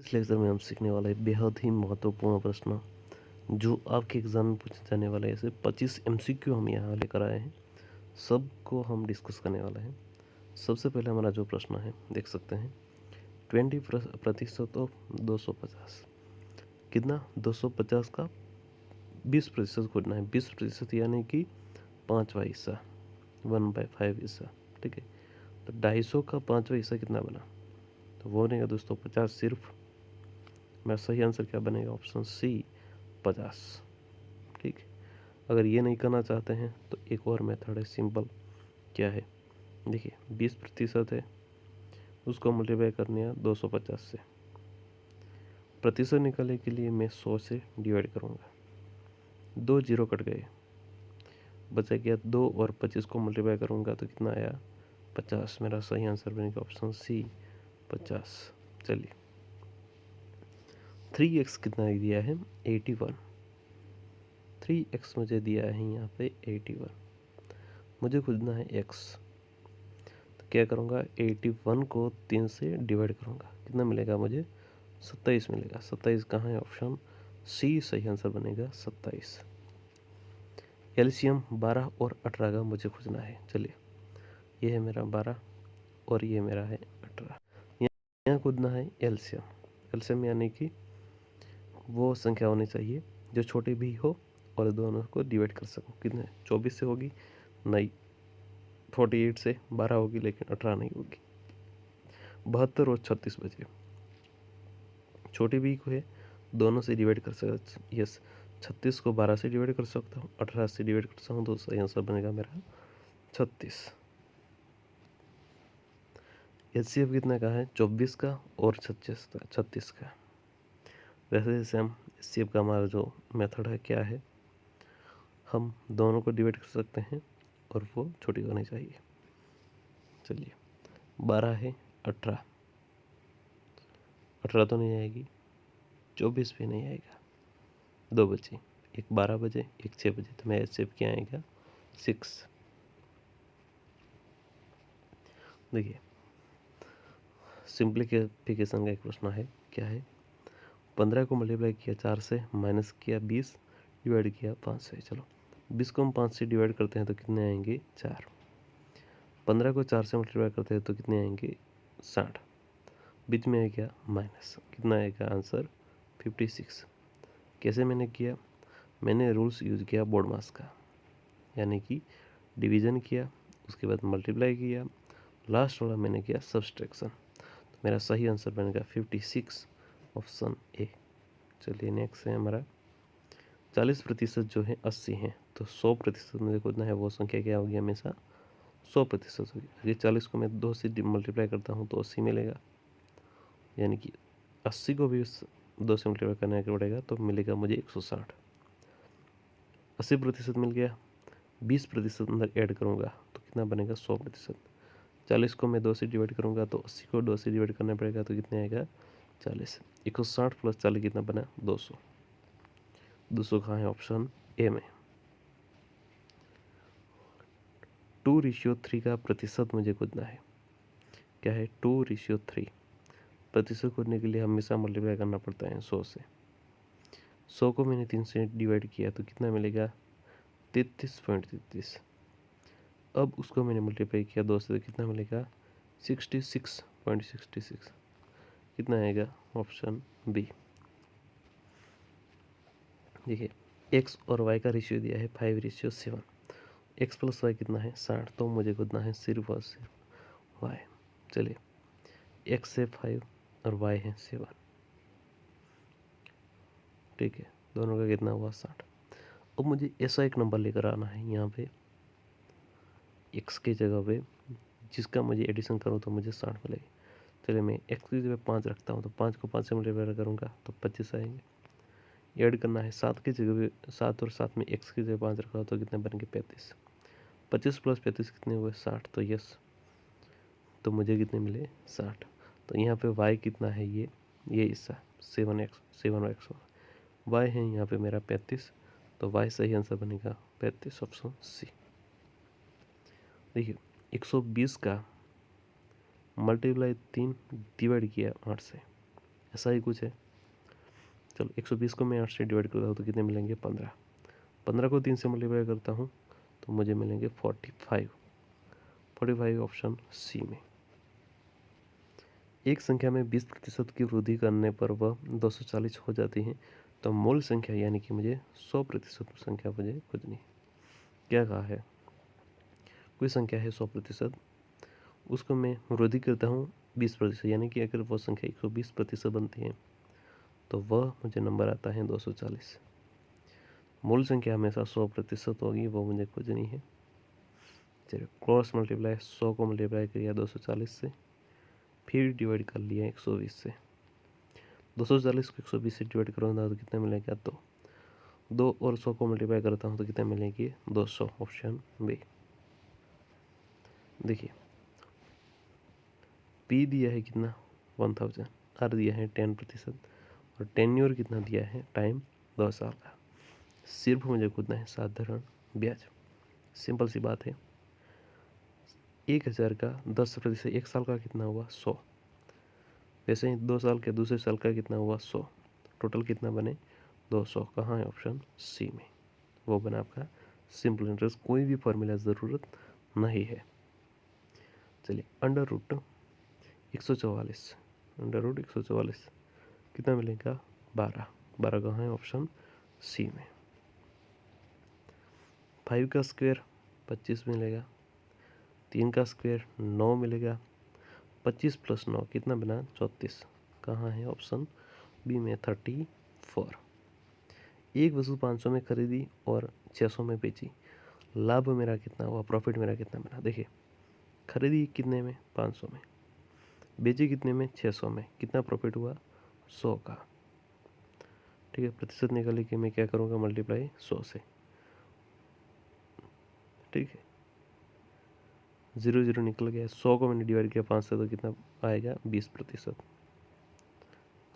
इस लेक्चर में हम सीखने वाले बेहद ही महत्वपूर्ण प्रश्न जो आपके एग्जाम में पूछे जाने वाले ऐसे 25 एमसीक्यू हम यहाँ लेकर आए हैं। सबको हम डिस्कस करने वाले हैं। सबसे पहले हमारा जो प्रश्न है देख सकते हैं 20% ऑफ 250 कितना 250 का 20% खोजना है। 20% यानी कि 5वां हिस्सा 1/5 हिस्सा। ठीक है, तो 250 का 5वां हिस्सा कितना बना, तो वो बनेगा दोस्तों 50। सिर्फ मेरा सही आंसर क्या बनेगा, ऑप्शन सी 50। ठीक है, अगर ये नहीं करना चाहते हैं तो एक और मेथड है सिंपल। क्या है, देखिए 20% है, उसको मल्टीप्लाई करने है 250 से। प्रतिशत निकालने के लिए मैं 100 से डिवाइड करूँगा। 2 जीरो कट गए, बचा गया 2 और 25 को मल्टीप्लाई करूँगा तो कितना आया 50। मेरा सही आंसर बनेगा ऑप्शन सी 50। चलिए 3x कितना दिया है 81। 3x मुझे दिया है यहाँ पे 81, मुझे खोजना है x। तो क्या करूँगा 81 को 3 से डिवाइड करूँगा, कितना मिलेगा मुझे 27 मिलेगा। 27 कहाँ है, ऑप्शन सी सही आंसर बनेगा 27। एलसीएम 12 और 18 का मुझे खोजना है। चलिए ये है मेरा 12 और ये मेरा है 18। यहाँ खोजना है एलसीएम। एलसीएम यानी कि वो संख्या होनी चाहिए जो छोटी भी हो और दोनों को डिवाइड कर सको। कितने 24 से होगी नहीं, 48 से 12 होगी लेकिन 18 नहीं होगी। 72 और 36 बचे, छोटी भी को है दोनों से डिवाइड कर सकता। यस, 36 को 12 से डिवाइड कर सकता हूँ, 18 से डिवाइड कर सकता हूँ, तो सही आंसर बनेगा मेरा 36। एचसीएफ कितना का है 24 का और 36 का। वैसे जैसे हम एचसीएफ का हमारा जो मेथड है क्या है, हम दोनों को डिवाइड कर सकते हैं और वो छोटी होनी चाहिए। चलिए 12 है 18, 18 तो नहीं आएगी, 24 भी नहीं आएगा, 2 बचे, एक 12 बजे एक 6 बजे, तो मेरा एचसीएफ क्या आएगा 6। देखिए सिंप्लीफिकेशन का एक प्रश्न है। क्या है, 15 को मल्टीप्लाई किया 4 से, माइनस किया 20, डिवाइड किया 5 से। चलो 20 को हम 5 से डिवाइड करते हैं तो कितने आएंगे 4। 15 को 4 से मल्टीप्लाई करते हैं तो कितने आएंगे 60। बीच में है क्या माइनस, कितना आएगा आंसर 56। कैसे मैंने किया, मैंने रूल्स यूज़ किया बोर्ड मास का, यानी कि डिवीज़न किया, उसके बाद मल्टीप्लाई किया, लास्ट वाला मैंने किया सब्सट्रैक्शन। तो मेरा सही आंसर बनेगा 56, ऑप्शन ए। चलिए नेक्स्ट है हमारा 40% जो है 80 है, तो 100% मुझे खोजना है। वो संख्या क्या होगी, हमेशा 100% होगी। अगर 40 को मैं 2 से मल्टीप्लाई करता हूँ तो 80 मिलेगा, यानी कि 80 को भी 2 से मल्टीप्लाई करना पड़ेगा तो मिलेगा मुझे 160। 80% मिल गया, 20% अंदर ऐड करूँगा तो कितना बनेगा 100%। 40 को मैं 2 से डिवाइड करूँगा तो 80 को 2 से डिवाइड करना पड़ेगा तो कितने आएगा 40। 160 प्लस 40 कितना बना 200। 200 कहाँ है, ऑप्शन ए में। 2:3 का प्रतिशत मुझे खोजना है। क्या है 2:3। प्रतिशत खोजने के लिए हमेशा मल्टीप्लाई करना पड़ता है 100 से। 100 को मैंने 3 से डिवाइड किया तो कितना मिलेगा 33.33। अब उसको मैंने मल्टीप्लाई किया 2 से तो कितना मिलेगा 66.66। कितना आएगा, ऑप्शन बी। देखिए एक्स और वाई का रेशियो दिया है 5:7। एक्स प्लस वाई कितना है 60, तो मुझे खोजना है सिर्फ और सिर्फ वाई। चलिए एक्स है 5 और वाई है 7। ठीक है, दोनों का कितना हुआ 60। अब मुझे ऐसा एक नंबर लेकर आना है यहाँ पे एक्स की जगह पे, जिसका मुझे एडिशन करूँ तो मुझे 60 मिलेगी। चलिए मैं एक्स की जगह 5 रखता हूँ, तो 5 को 5 से मल्टीप्लाई करूँगा तो 25 आएंगे। ऐड करना है 7 की जगह पे, 7 और 7 में एक्स की जगह 5 रखा तो कितने बनेंगे 35। 25 प्लस 35 कितने हुए 60, तो यस, तो मुझे कितने मिले 60। तो यहाँ पे y कितना है, ये हिस्सा 7x y है यहाँ पे मेरा 35, तो y सही आंसर बनेगा 35, ऑप्शन सी। देखिए 120 का मल्टीप्लाई 3 डिवाइड किया 8 से, ऐसा ही कुछ है। चलो 120 को मैं 8 से डिवाइड करता हूँ तो कितने मिलेंगे 15। 15 को 3 से मल्टीप्लाई करता हूँ तो मुझे मिलेंगे 45। 45 ऑप्शन सी में। एक संख्या में 20% की वृद्धि करने पर वह 240 हो जाती है, तो मूल संख्या यानी कि मुझे 100% संख्या मुझे खोजनी है। क्या कहा है, कोई संख्या है 100%, उसको मैं वृद्धि करता हूँ 20%, यानी कि अगर वो संख्या 120% बनती है तो वह मुझे नंबर आता है 240। मूल संख्या हमेशा 100% होगी, वो मुझे खोजनी है। चलिए क्रॉस मल्टीप्लाई, 100 को मल्टीप्लाई किया 240 से, फिर डिवाइड कर लिया 120 से। 240 को 120 से डिवाइड करूँगा तो कितने मिलेगा 2। 2 और 100 को मल्टीप्लाई करता हूँ तो कितने मिलेंगे 200, ऑप्शन बी। देखिए पी दिया है कितना 1000, आर दिया है 10% और टेन्योर कितना दिया है टाइम 2 साल का। सिर्फ मुझे खोजना है साधारण ब्याज। सिंपल सी बात है। 1000 का 10% 1 साल का कितना हुआ 100। वैसे ही 2 साल के दूसरे साल का कितना हुआ 100। टोटल कितना बने 200। कहाँ है, ऑप्शन सी में। वो बना आपका सिंपल इंटरेस्ट। कोई भी फॉर्मूला ज़रूरत नहीं है। चलिए अंडर रूट 144, अंडर रूट 144 कितना मिलेगा 12। 12 कहाँ है, ऑप्शन सी में। 5 का स्क्वायर 25 मिलेगा, 3 का स्क्वायर 9 मिलेगा, 25 + 9 कितना बना 34। कहाँ है, ऑप्शन बी में 34। एक वस्तु 500 में खरीदी और 600 में बेची, लाभ मेरा कितना हुआ, प्रॉफिट मेरा कितना बना। देखिए खरीदी कितने में 500 में, बेची कितने में 600 में, कितना प्रॉफिट हुआ 100 का। ठीक है, प्रतिशत निकालने के मैं क्या करूँगा मल्टीप्लाई 100 से। ठीक है, 0 0 निकल गया। 100 को मैंने डिवाइड किया 5 से तो कितना आएगा 20%।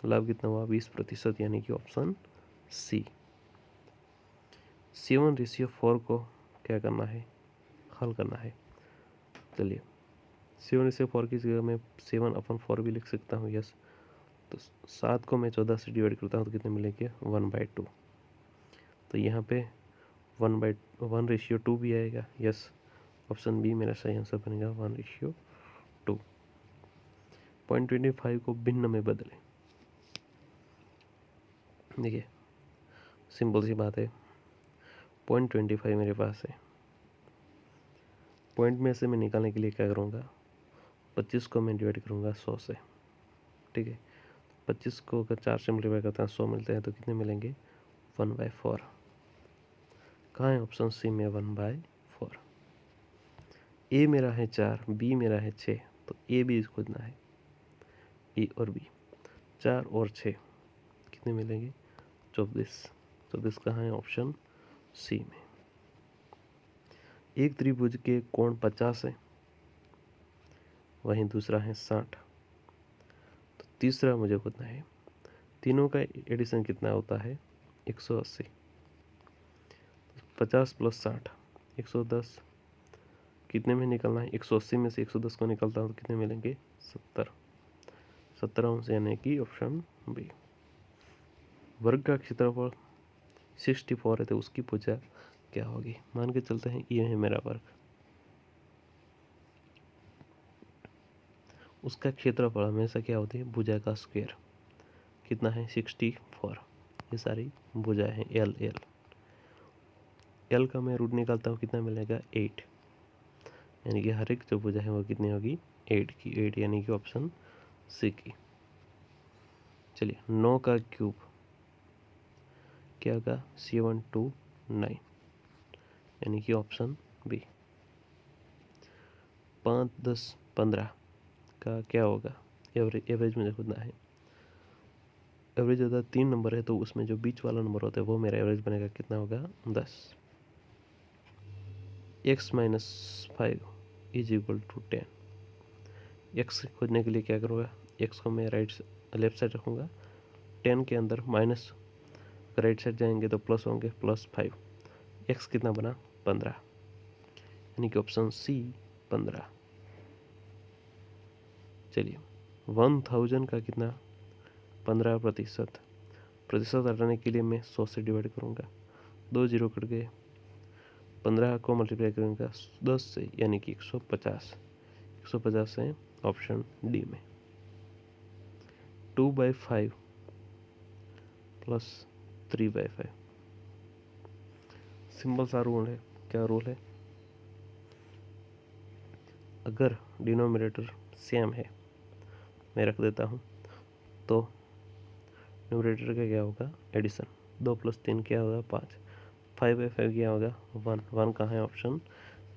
लाभ कितना हुआ 20%, यानी कि ऑप्शन सी। 7:4 को क्या करना है, हल करना है। चलिए 7:4 की जगह मैं 7/4 भी लिख सकता हूँ, यस। तो 7 को मैं 14 से डिवाइड करता हूँ तो कितने मिलेंगे 1/2। तो यहाँ पे 1/1 भी आएगा, यस। ऑप्शन बी मेरा सही आंसर बनेगा 1:2। 0.25 को भिन्न में बदलें। देखिए सिंपल सी बात है, 0.25 मेरे पास है। पॉइंट में से मैं निकालने के लिए क्या करूँगा, 25 को मैं डिवाइड करूँगा 100 से। ठीक है, 25 को अगर 4 से मल्टीप्लाई करते हैं 100 मिलते हैं तो कितने मिलेंगे 1/4। कहाँ है, ऑप्शन सी में 1/4। ए मेरा है 4, बी मेरा है 6, तो ए भी खोजना है। ए और बी 4 और 6 कितने मिलेंगे 24। 24 कहाँ है, ऑप्शन सी में। एक त्रिभुज के कोण 50 है, वहीं दूसरा है 60, तो तीसरा मुझे खोजना है। तीनों का एडिशन कितना होता है 180। 50 + 60 110, कितने में निकलना है 180 में से 110 को निकलता हूँ तो कितने मिलेंगे 70। 17 अंश, यानी कि ऑप्शन बी। वर्ग का क्षेत्रफल 64 है तो उसकी भुजा क्या होगी। मान के चलते हैं ये है मेरा वर्ग, उसका क्षेत्रफल हमेशा क्या होती है भुजा का स्क्वायर। कितना है 64। ये सारी भुजा है एल एल। एल का मैं रूट निकालता हूँ कितना मिलेगा 8, यानी कि हर एक जो भुजा है वो कितनी होगी 8 की। 8 यानी कि ऑप्शन सी की। चलिए 9 का क्यूब क्या होगा 729, यानी कि ऑप्शन बी। 5 10 15 का क्या होगा एवरेज। एवरेज मुझे खोजना है। एवरेज अगर 3 नंबर है तो उसमें जो बीच वाला नंबर होता है वो मेरा एवरेज बनेगा, कितना होगा 10। x - 5 = 10। x खोजने के लिए क्या करूँगा, x को मैं लेफ्ट साइड रखूँगा। 10 के अंदर माइनस राइट साइड जाएंगे तो प्लस होंगे, +5। x कितना बना 15, यानी कि ऑप्शन सी 15। चलिए 1000 का कितना 15%। प्रतिशत हटाने के लिए मैं 100 से डिवाइड करूँगा, 2 जीरो कट गए, 15 को मल्टीप्लाई करूँगा 10 से, यानी कि 150। 150 है ऑप्शन डी में। 2/5 प्लस 3/5। सिंपल सा रूल है। क्या रूल है? अगर डिनोमिनेटर सेम है, मैं रख देता हूँ, तो न्यूमरेटर का क्या होगा? एडिशन। 2 + 3 क्या होगा? 5। 5/5 क्या होगा? 1। 1 कहाँ है? ऑप्शन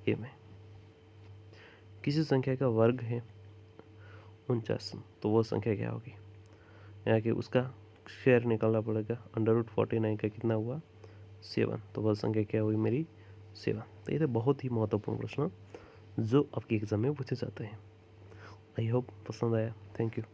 ए में। किसी संख्या का वर्ग है 49, तो वो संख्या क्या होगी? यहाँ कि उसका शेयर निकालना पड़ेगा। √49 का कितना हुआ? 7। तो वह संख्या क्या हुई मेरी? 7। तो ये तो बहुत ही महत्वपूर्ण प्रश्न जो आपके एग्जाम में पूछे जाते हैं। आई होप पसंद आया। Thank you.